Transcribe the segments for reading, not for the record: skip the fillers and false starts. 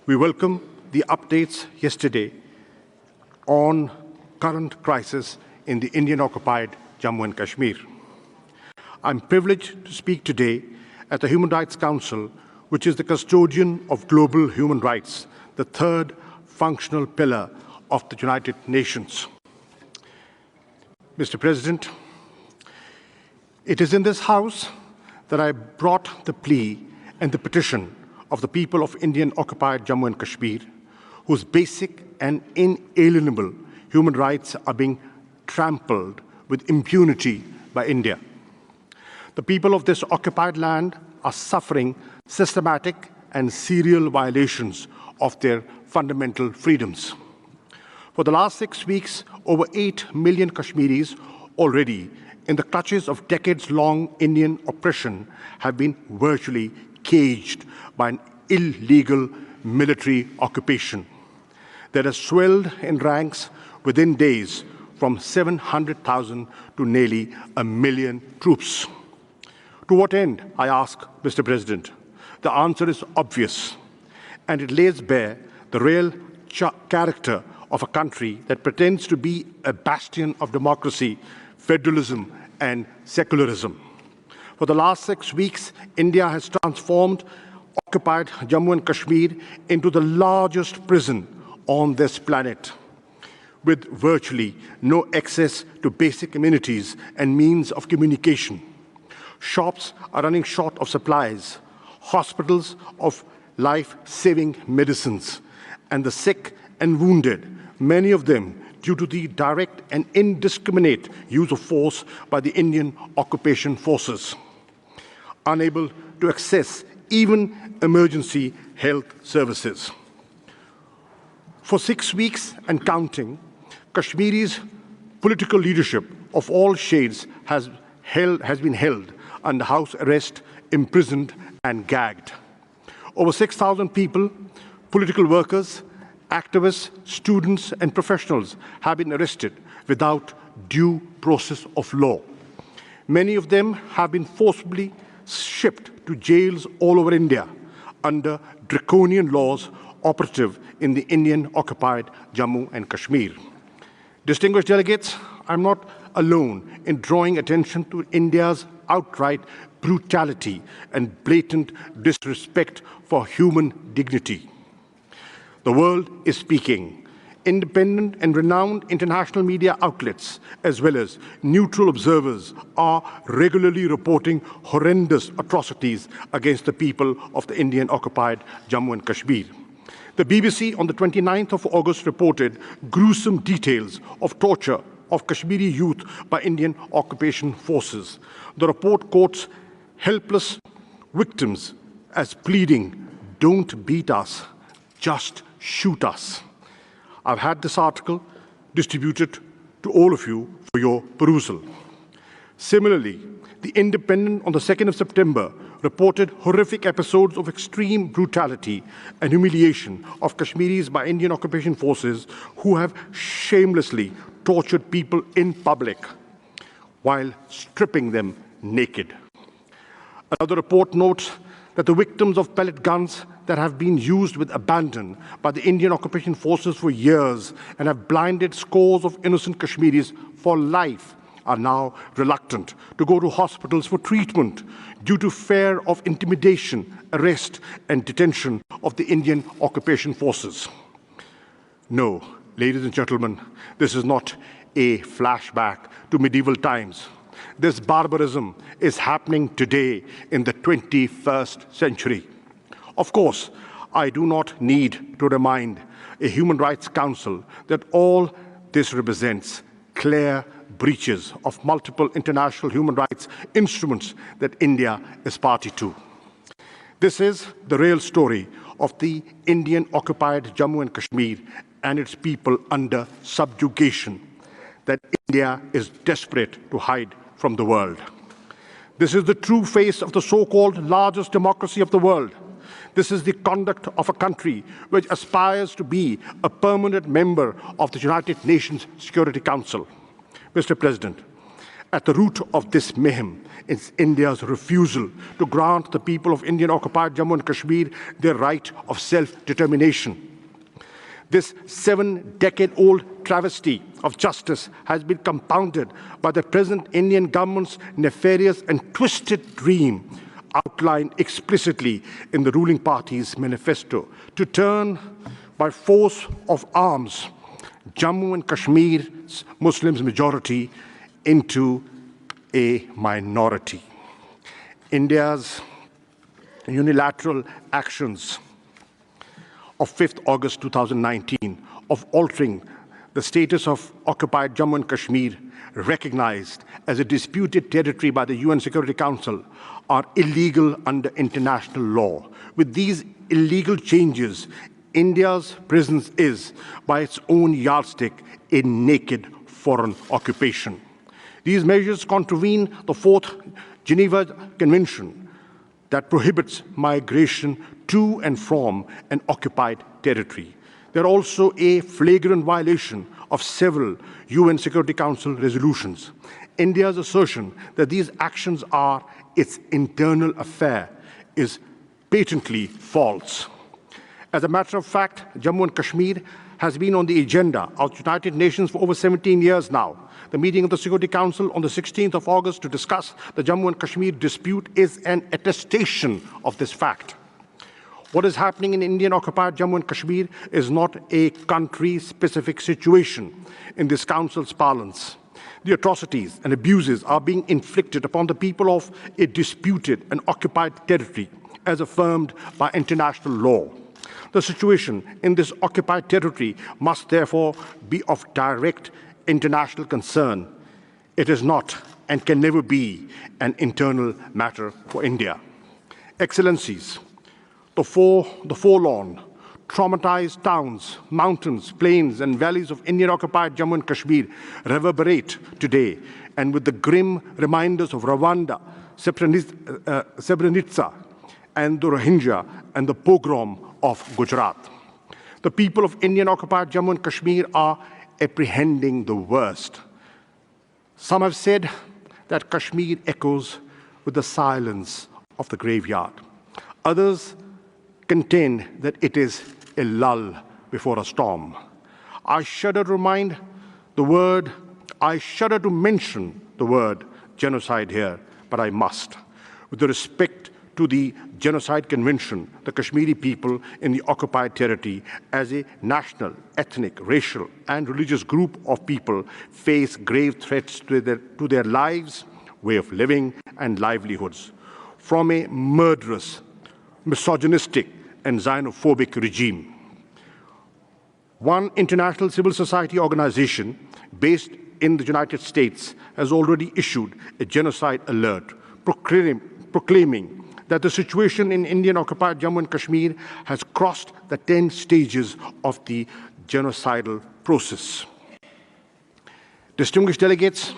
We welcome the updates yesterday on current crisis in the Indian-occupied Jammu and Kashmir. I'm privileged to speak today at the Human Rights Council, which is the custodian of global human rights, the third functional pillar of the United Nations. Mr. President, it is in this House that I brought the plea and the petition of the people of Indian-occupied Jammu and Kashmir, whose basic and inalienable human rights are being trampled with impunity by India. The people of this occupied land are suffering systematic and serial violations of their fundamental freedoms. For the last 6 weeks, over 8 million Kashmiris, already in the clutches of decades-long Indian oppression, have been virtually caged by an illegal military occupation that has swelled in ranks within days from 700,000 to nearly 1 million troops. To what end, I ask, Mr. President? The answer is obvious, and it lays bare the real character of a country that pretends to be a bastion of democracy, federalism, and secularism. For the last 6 weeks, India has transformed occupied Jammu and Kashmir into the largest prison on this planet, with virtually no access to basic amenities and means of communication. Shops are running short of supplies, hospitals of life-saving medicines, and the sick and wounded, many of them due to the direct and indiscriminate use of force by the Indian occupation forces, unable to access even emergency health services. For 6 weeks and counting, Kashmiri's political leadership of all shades has been held under house arrest, imprisoned, and gagged. Over 6,000 people, political workers, activists, students, and professionals have been arrested without due process of law. Many of them have been forcibly shipped to jails all over India under draconian laws operative in the Indian-occupied Jammu and Kashmir. Distinguished delegates, I'm not alone in drawing attention to India's outright brutality and blatant disrespect for human dignity. The world is speaking. Independent and renowned international media outlets, as well as neutral observers, are regularly reporting horrendous atrocities against the people of the Indian-occupied Jammu and Kashmir. The BBC on the 29th of August reported gruesome details of torture of Kashmiri youth by Indian occupation forces. The report quotes helpless victims as pleading, "Don't beat us, just shoot us." I've had this article distributed to all of you for your perusal. Similarly, The Independent on the 2nd of September reported horrific episodes of extreme brutality and humiliation of Kashmiris by Indian occupation forces who have shamelessly tortured people in public while stripping them naked. Another report notes that the victims of pellet guns that have been used with abandon by the Indian occupation forces for years and have blinded scores of innocent Kashmiris for life are now reluctant to go to hospitals for treatment due to fear of intimidation, arrest, and detention of the Indian occupation forces. No, ladies and gentlemen, this is not a flashback to medieval times. This barbarism is happening today in the 21st century. Of course, I do not need to remind a Human Rights Council that all this represents clear breaches of multiple international human rights instruments that India is party to. This is the real story of the Indian-occupied Jammu and Kashmir and its people under subjugation that India is desperate to hide from the world. This is the true face of the so-called largest democracy of the world. This is the conduct of a country which aspires to be a permanent member of the United Nations Security Council. Mr. President, At the root of this mayhem is India's refusal to grant the people of Indian-occupied Jammu and Kashmir their right of self-determination. This 7-decade-old travesty of justice has been compounded by the present Indian government's nefarious and twisted dream outlined explicitly in the ruling party's manifesto to turn by force of arms Jammu and Kashmir's Muslims majority into a minority. India's unilateral actions of 5th August 2019 of altering the status of occupied Jammu and Kashmir, recognized as a disputed territory by the UN Security Council, are illegal under international law. With these illegal changes, India's presence is, by its own yardstick, a naked foreign occupation. These measures contravene the 4th Geneva Convention that prohibits migration to and from an occupied territory. They are also a flagrant violation of several UN Security Council resolutions. India's assertion that these actions are its internal affair is patently false. As a matter of fact, Jammu and Kashmir has been on the agenda of the United Nations for over 17 years now. The meeting of the Security Council on the 16th of August to discuss the Jammu and Kashmir dispute is an attestation of this fact. What is happening in Indian-occupied Jammu and Kashmir is not a country-specific situation in this Council's parlance. The atrocities and abuses are being inflicted upon the people of a disputed and occupied territory, as affirmed by international law. The situation in this occupied territory must therefore be of direct international concern. It is not and can never be an internal matter for India. Excellencies, the forlorn, traumatized towns, mountains, plains, and valleys of Indian-occupied Jammu and Kashmir reverberate today, and with the grim reminders of Rwanda, Srebrenica, and the Rohingya, and the pogrom of Gujarat. The people of Indian-occupied Jammu and Kashmir are apprehending the worst. Some have said that Kashmir echoes with the silence of the graveyard. Others contend that it is a lull before a storm. I shudder to mention the word genocide here, but I must. With the respect to the Genocide Convention, the Kashmiri people in the occupied territory as a national, ethnic, racial, and religious group of people face grave threats to their lives, way of living, and livelihoods from a murderous, misogynistic, and xenophobic regime. One international civil society organization based in the United States has already issued a genocide alert, proclaiming that the situation in Indian-occupied Jammu and Kashmir has crossed the 10 stages of the genocidal process. Distinguished delegates,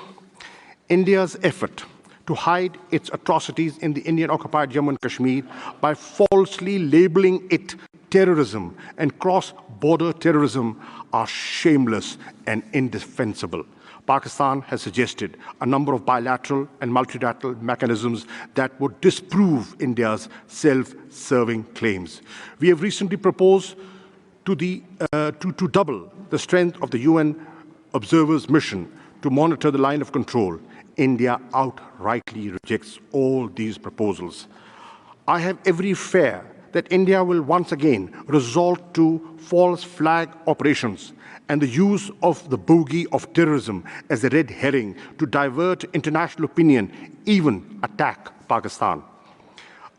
India's effort to hide its atrocities in the Indian-occupied Jammu and Kashmir by falsely labeling it terrorism and cross-border terrorism are shameless and indefensible. Pakistan has suggested a number of bilateral and multilateral mechanisms that would disprove India's self-serving claims. We have recently proposed to double the strength of the UN observers mission to monitor the line of control. India outrightly rejects all these proposals. I have every fear that India will once again resort to false flag operations and the use of the bogey of terrorism as a red herring to divert international opinion, even attack Pakistan.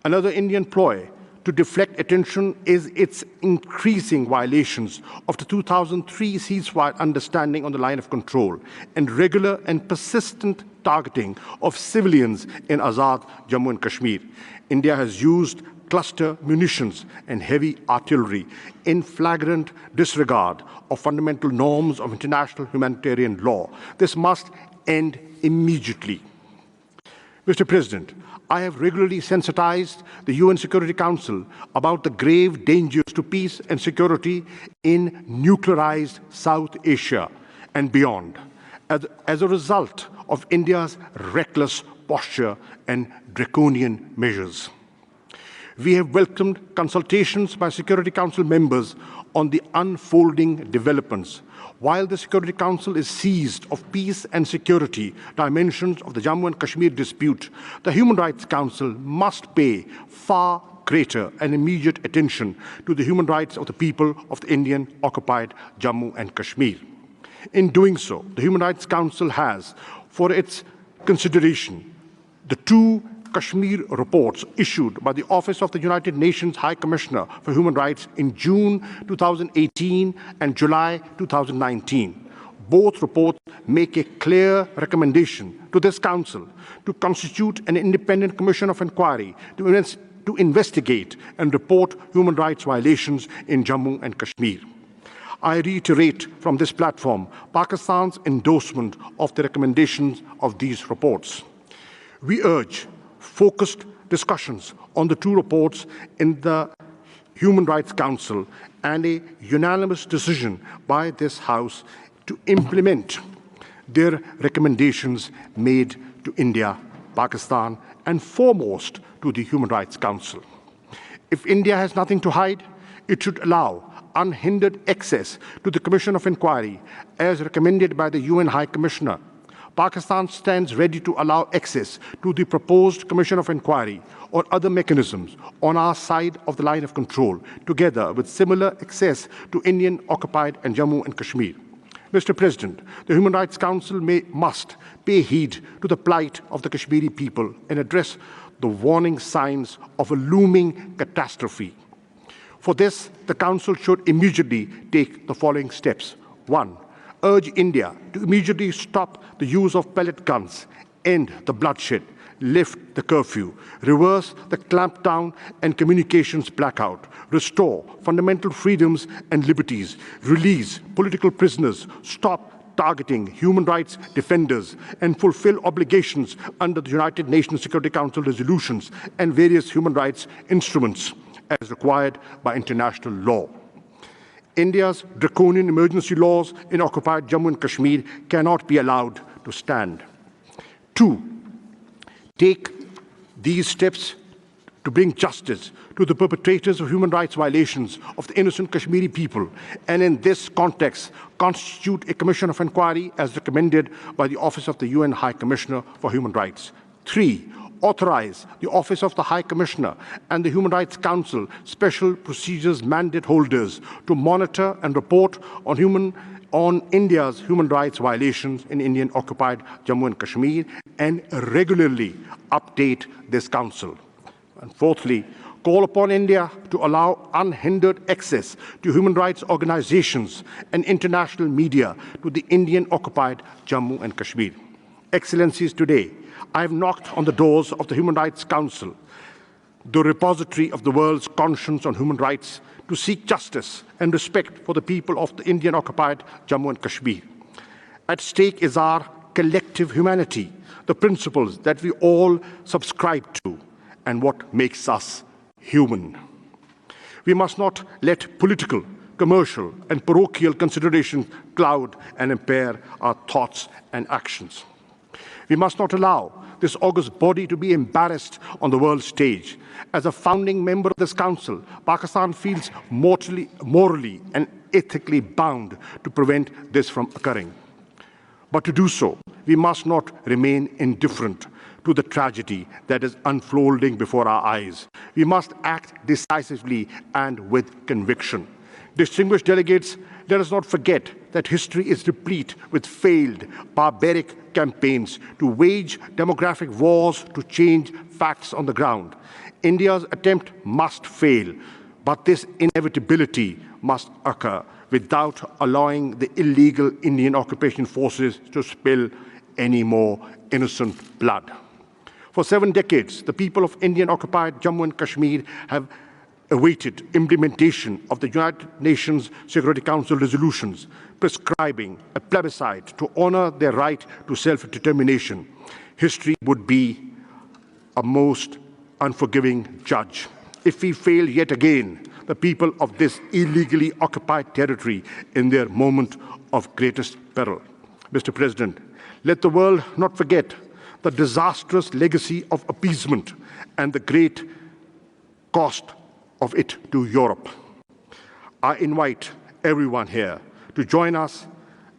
Another Indian ploy to deflect attention is its increasing violations of the 2003 ceasefire understanding on the line of control and regular and persistent targeting of civilians in Azad Jammu and Kashmir. India has used cluster munitions and heavy artillery in flagrant disregard of fundamental norms of international humanitarian law. This must end immediately. Mr. President, I have regularly sensitized the UN Security Council about the grave dangers to peace and security in nuclearized South Asia and beyond, as a result of India's reckless posture and draconian measures. We have welcomed consultations by Security Council members on the unfolding developments. While the Security Council is seized of peace and security dimensions of the Jammu and Kashmir dispute, the Human Rights Council must pay far greater and immediate attention to the human rights of the people of the Indian-occupied Jammu and Kashmir. In doing so, the Human Rights Council has, for its consideration, the two Kashmir reports issued by the Office of the United Nations High Commissioner for Human Rights in June 2018 and July 2019. Both reports make a clear recommendation to this Council to constitute an independent commission of inquiry to investigate and report human rights violations in Jammu and Kashmir. I reiterate from this platform Pakistan's endorsement of the recommendations of these reports. We urge focused discussions on the two reports in the Human Rights Council and a unanimous decision by this House to implement their recommendations made to India, Pakistan, and foremost to the Human Rights Council. If India has nothing to hide, it should allow unhindered access to the Commission of Inquiry as recommended by the UN High Commissioner. Pakistan stands ready to allow access to the proposed Commission of Inquiry or other mechanisms on our side of the line of control, together with similar access to Indian-occupied and Jammu and Kashmir. Mr. President, the Human Rights Council must pay heed to the plight of the Kashmiri people and address the warning signs of a looming catastrophe. For this, the Council should immediately take the following steps. 1. Urge India to immediately stop the use of pellet guns, end the bloodshed, lift the curfew, reverse the clampdown and communications blackout, restore fundamental freedoms and liberties, release political prisoners, stop targeting human rights defenders, and fulfill obligations under the United Nations Security Council resolutions and various human rights instruments as required by international law. India's draconian emergency laws in occupied Jammu and Kashmir cannot be allowed to stand. 2. Take these steps to bring justice to the perpetrators of human rights violations of the innocent Kashmiri people, and in this context, constitute a commission of inquiry as recommended by the Office of the UN High Commissioner for Human Rights. 3. Authorize the Office of the High Commissioner and the Human Rights Council special procedures mandate holders to monitor and report on India's human rights violations in Indian-occupied Jammu and Kashmir and regularly update this Council. And fourthly, call upon India to allow unhindered access to human rights organizations and international media to the Indian-occupied Jammu and Kashmir. Excellencies, today, I have knocked on the doors of the Human Rights Council, the repository of the world's conscience on human rights, to seek justice and respect for the people of the Indian-occupied Jammu and Kashmir. At stake is our collective humanity, the principles that we all subscribe to, and what makes us human. We must not let political, commercial, and parochial considerations cloud and impair our thoughts and actions. We must not allow this august body to be embarrassed on the world stage. As a founding member of this Council, Pakistan feels morally and ethically bound to prevent this from occurring. But to do so, we must not remain indifferent to the tragedy that is unfolding before our eyes. We must act decisively and with conviction. Distinguished delegates, let us not forget that history is replete with failed, barbaric campaigns to wage demographic wars to change facts on the ground. India's attempt must fail, but this inevitability must occur without allowing the illegal Indian occupation forces to spill any more innocent blood. For 7 decades, the people of Indian-occupied Jammu and Kashmir have awaited implementation of the United Nations Security Council resolutions prescribing a plebiscite to honor their right to self-determination. History would be a most unforgiving judge if we fail yet again the people of this illegally occupied territory in their moment of greatest peril. Mr. President, let the world not forget the disastrous legacy of appeasement and the great cost of it to Europe. I invite everyone here to join us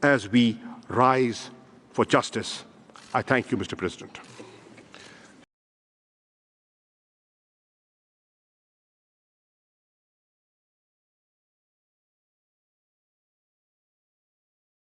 as we rise for justice. I thank you, Mr. President.